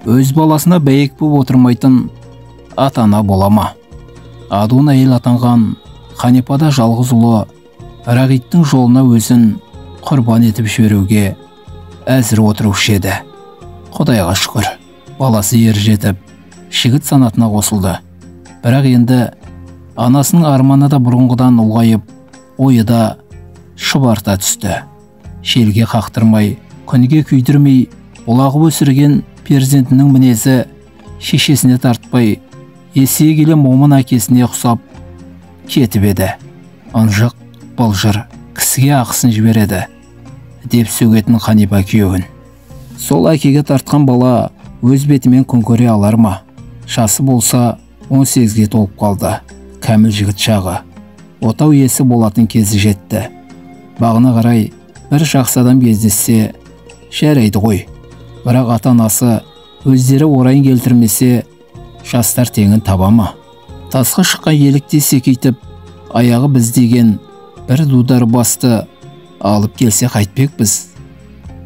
өз баласына бәйек боп отырмайтын ата-ана бола ма? Адуын әйел атанған Ханипада жалғыз ұлы Рағиттің жолына өзін құрбан етіп жіберуге әзір отырушы еді. Құдайға шүкір, баласы ер жетіп, жігіт санатына қосылды. Бірақ енді анасының арманы да бұрынғыдан ұлғайып, ойы да шұбарта түсті. Шелге қақтырмай, күнге күйдірмей, ұлағып өсірген перзентінің мінезі шешесіне тартпай, есейе келе момын әкесіне ұқсап кетіп еді. Ынжық, былжыр, кісіге ақысын жібереді деп сөгетін Ханипа күйеуін. Сол әкеге тартқан бала өз бетімен күн көре алар ма? Жасы болса 18-ге толып қалды. Кәміл жігіт шағы. Отау иесі болатын кезі жетті. Бағына қарай бір жақсы адам кездессе жарайды ғой. Бірақ ата-анасы өздері орайын келтірмесе, жастар теңін таба ма? Тасқа шыққан елікте секейтіп, аяғы біз деген бір дудар басты алып келсе қайтпекпіз?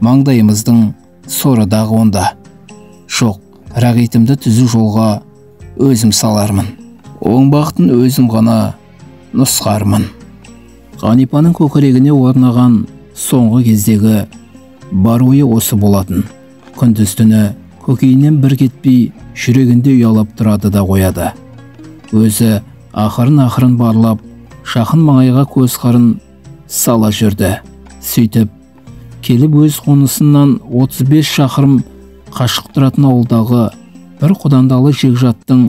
Маңдайымыздың сорыдағы онда. Жоқ, Рағитімді түзу жолға өзім салармын. Оң бақытын өзім ғана нұсқармын. Ханипаның көкірегіне орнаған соңғы кездегі бар ойы осы болатын. Күндіз түні көкейінен бір кетпей жүрегінде ұялап тұрады да қояды. Өзі ақырын барлап, жақын маңайға көз қарын сала жүрді. Сөйтіп, келіп өз қонысынан 35 шақырым қашық тұратын ауылдағы бір құдандалы жекжаттың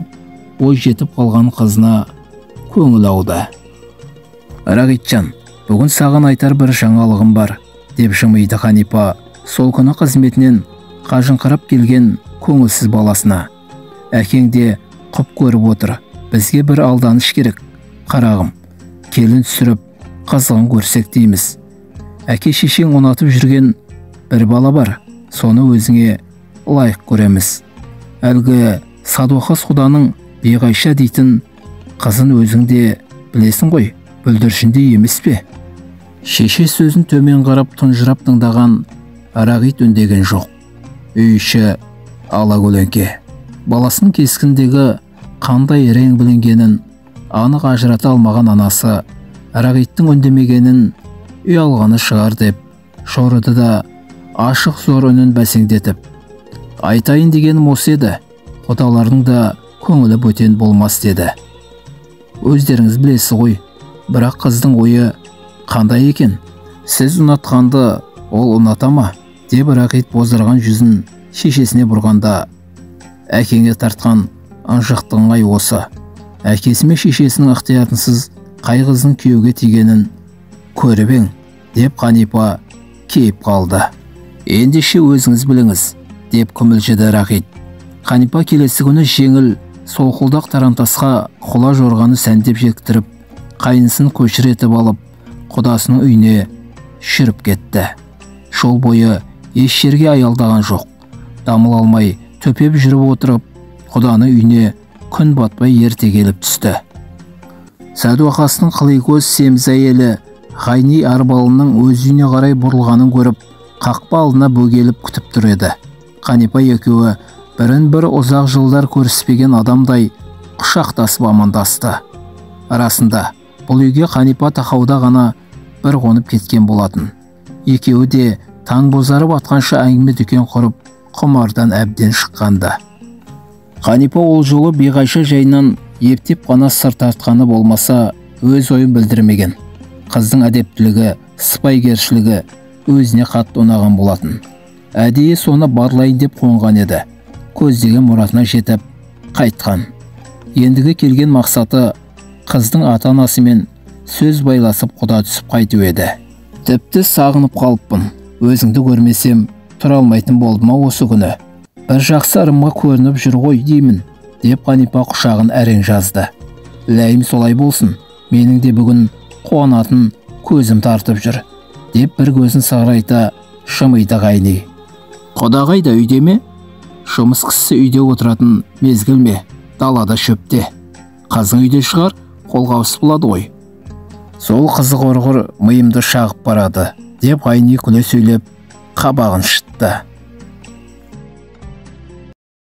бой жетіп қалған қызына көңіл ауды. Рағитжан, бүгін саған айтар бір жаңалығым бар, деп жымиды Ханипа сол күні қызметінен қажыңқырап келген көңілсіз баласына. Әкең де құп көріп отыр, бізге бір алданыш керек. Қарағым, келін түсіріп қызығын көрсек дейміз. Әке шешең ұнатып жүрген бір бала бар, соны өзіңе лайық көреміз. Әлгі Садуақас құданың Биғайша дейтін қызын өзіңде білесің ғой, бүлдіршінде емес пе? Шеше сөзін төмен қарап тұнжырап тыңдаған Рағит үндеген жоқ. Үй іші алакөлеңке. Баласының кескіндегі қандай рең білінгенін анық ажырата алмаған анасы Рағиттің үндемегенін ұялғаны шығар деп жорыды да ашық зор үнін бәсеңдетіп. Айтайын дегенім осы еді, құдалардың да көңілі бөтен болмас деді. Өздеріңіз білесіз ғой, бірақ қыздың ойы қандай екен? Сіз ұнатқанды ол ұната ма? Деп Рағит боздырған жүзін шешесіне бұрғанда, әкеңе тартқан ынжықтың ай осы. Әкесі мен шешесінің ықтиярынсыз қай қыздың күйеуге тигенін көріп ең, деп Ханипа кейіп қалды. Ендеше өзіңіз біліңіз, деп күмілжіді Рағит. Ханипа келесі күні жеңіл солқылдақ тарантасқа құла жорғаны сәндеп жектіріп, қайнысын көшіретіп алып, құдасының үйіне жүріп кетті. Жол бойы еш жерге аялдаған жоқ. Дамыл алмай төпеп жүріп отырып, құданы үйіне күн батпай ерте келіп түсті. Садуақасының қыликөз семіз әйелі Ғайни арбалының өз үйіне қарай бұрылғанын көріп, қақпа алдына бөгеліп күтіп тұр еді. Ханипа екеуі бірін-бір ұзақ жылдар көріспеген адамдай құшақтасып амандасты. Арасында бұл үйге Ханипа тақауда ғана бір қонып кеткен болатын. Екеуі де таң бозарып атқанша әңгіме дүкен құрып, құмардан әбден шыққанды. Ханипа ол жолы Биғайша жайынан ептеп қана сыр тартқаны болмаса, өз ойын білдірмеген. Қыздың әдептілігі, сыпайгершілігі өзіне қатты ұнаған болатын. Әдейі соны барлайын деп қонған еді. Көздеген мұратына жетіп қайтқан. Ендігі келген мақсаты қыздың ата-анасымен сөз байласып құда түсіп қайту еді. Тіпті сағынып қалыппын. Өзіңді көрмесем тұра алмайтын болдым осы күні. Бір жақсы ырымға көрініп жүр ғой деймін, деп Ханипа құшағын әрең жазды. Ләйім солай болсын, менің де бүгін қуанатын көзім тартып жүр, деп бір көзін сығырайта жымиды Ғайни. Құда қайда, үйде ме? Жұмыс кісісі үйде отыратын мезгіл ме? Далада шөпте. Қазың үйде шығар, қолғабыс болады ғой. Сол қызық орғыр миымды шағып барады, деп Ғайни күле сөйлеп қабағын шытты.